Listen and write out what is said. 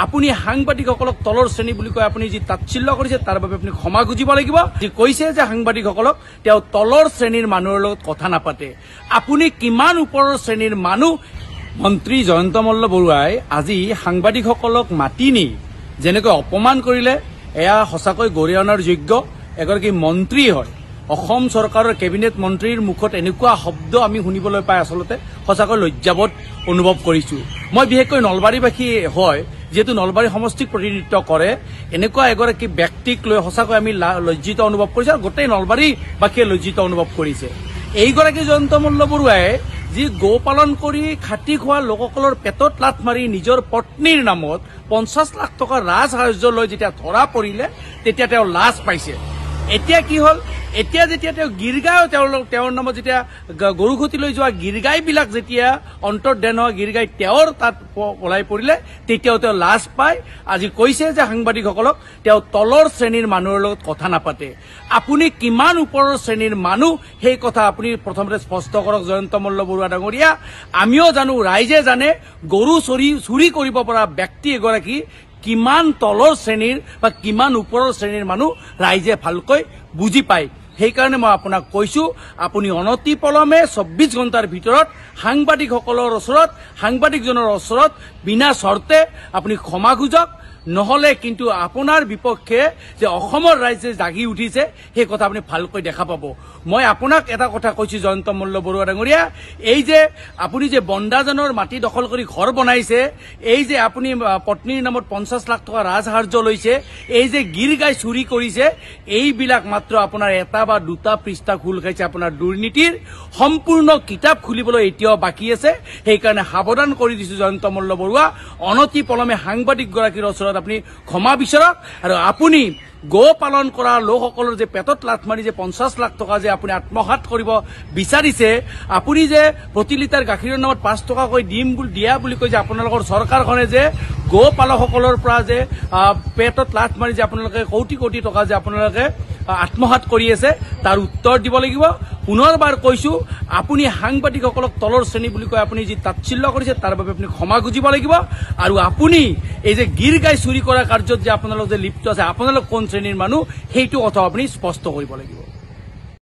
আপুনি সাংবাদিকসকলক তলৰ শ্ৰেণী বুলি কৈ আপুনি যি তাচ্ছিল্য কৰিছে তাৰ বাবে আপুনি ক্ষমা খুজিব লাগিব। যি কৈছে যে সাংবাদিকসকলক তেওঁ তলৰ শ্ৰেণীৰ মানুহৰ লগত কথা নাপাতে, আপুনি কিমান ওপৰৰ শ্ৰেণীৰ মানুহ। মন্ত্ৰী জয়ন্ত মল্ল বৰুৱাই আজি সাংবাদিকসকলক মাতি নি যেনেকৈ অপমান কৰিলে এয়া সঁচাকৈ গৰিহণাৰ যোগ্য। এগৰাকী মন্ত্ৰী হয়, অসম চৰকাৰৰ কেবিনেট মন্ত্ৰীৰ মুখত এনেকুৱা শব্দ আমি শুনিবলৈ পাই আচলতে সঁচাকৈ লজ্জাবোধ অনুভৱ কৰিছো। মই বিশেষকৈ নলবাৰীবাসী হয়, যেহেতু নলবাৰী সমষ্টিক প্ৰতিনিধিত্ব কৰে, এনেকুৱা এগৰাকী ব্যক্তিক লৈ সঁচাকৈ আমি লজ্জিত অনুভৱ কৰিছো আৰু গোটেই নলবাৰীবাসীয়ে লজ্জিত অনুভৱ কৰিছে। এইগৰাকী জয়ন্ত মল্ল বৰুৱাই যি গো পালন কৰি খাটি খোৱা লোকসকলৰ পেটত লাথ মাৰি নিজৰ পত্নীৰ নামত 50 লাখ টকাৰ ৰাজসাহায্য লৈ যেতিয়া ধৰা পৰিলে তেতিয়া তেওঁ লাজ পাইছে। এতিয়া কি হ'ল, এতিয়া যেতিয়া তেওঁ গিৰগাঁও তেওঁৰ নামত যেতিয়া গৰুখতি লৈ যোৱা গিৰগাইবিলাক যেতিয়া অন্তৰ্ধান হোৱা গিৰগাই তেওঁৰ তাত পলাই পৰিলে তেতিয়াও তেওঁ লাজ পায়। আজি কৈছে যে সাংবাদিকসকলক তেওঁ তলৰ শ্ৰেণীৰ মানুহৰ লগত কথা নাপাতে, আপুনি কিমান ওপৰৰ শ্ৰেণীৰ মানুহ সেই কথা আপুনি প্ৰথমতে স্পষ্ট কৰক জয়ন্ত মল্ল বৰুৱা ডাঙৰীয়া। আমিও জানো, ৰাইজে জানে, গৰু চুৰি কৰিব পৰা ব্যক্তি এগৰাকী কিমান তলৰ শ্ৰেণীৰ বা কিমান ওপৰৰ শ্ৰেণীৰ মানুহ ৰাইজে ভালকৈ বুজি পায়। সেইকাৰণে মই আপোনাক কৈছো, আপুনি অনতি পলমে 24 ঘণ্টাৰ ভিতৰত সাংবাদিকসকলৰ ওচৰত, সাংবাদিকজনৰ ওচৰত বিনা চৰ্তে আপুনি ক্ষমা খুজক, নহলে কিন্তু আপোনাৰ বিপক্ষে যে অসমৰ ৰাইজে জাগি উঠিছে সেই কথা আপুনি ভালকৈ দেখা পাব। মই আপোনাক এটা কথা কৈছো জয়ন্ত মল্ল বৰুৱা ডাঙৰীয়া, এই যে আপুনি যে বন্দাজনৰ মাটি দখল কৰি ঘৰ বনাইছে, এই যে আপুনি পত্নীৰ নামত 50 লাখ টকা ৰাজসাহায্য লৈছে, এই যে গিৰগাই চুৰি কৰিছে, এইবিলাক মাত্ৰ আপোনাৰ এটা বা দুটা পৃষ্ঠা খোল খাইছে আপোনাৰ দুৰ্নীতিৰ। সম্পূৰ্ণ কিতাপ খুলিবলৈ এতিয়াও বাকী আছে। সেইকাৰণে সাৱধান কৰি দিছো জয়ন্ত মল্ল বৰুৱা, অনতি পলমে সাংবাদিকগৰাকীৰ ওচৰত আপুনি ক্ষমা বিচৰক। আৰু আপুনি গো পালন কৰা লোকসকলৰ যে পেটত লাথ মাৰি যে 50 লাখ টকা যে আপুনি আত্মসাৎ কৰিব বিচাৰিছে, আপুনি যে প্ৰতি লিটাৰ গাখীৰৰ নামত 5 টকাকৈ দিয়া বুলি কৈ যে আপোনালোকৰ চৰকাৰখনে যে গো পালকসকলৰ পৰা যে পেটত লাথ মাৰি যে আপোনালোকে কোটি কোটি টকা যে আপোনালোকে আত্মসাৎ কৰি আছে, তাৰ উত্তৰ দিব লাগিব। পুনৰবাৰ কৈছো, আপুনি সাংবাদিকসকলক তলৰ শ্ৰেণী বুলি কৈ আপুনি যি তাচ্ছিল্য কৰিছে তাৰ বাবে আপুনি ক্ষমা খুজিব লাগিব। আৰু আপুনি এই যে গিৰগাই চুৰি কৰা কাৰ্যত যে আপোনালোক যে লিপ্ত আছে, আপোনালোক কোন শ্ৰেণীৰ মানুহ সেইটো কথা আপুনি স্পষ্ট কৰিব লাগিব।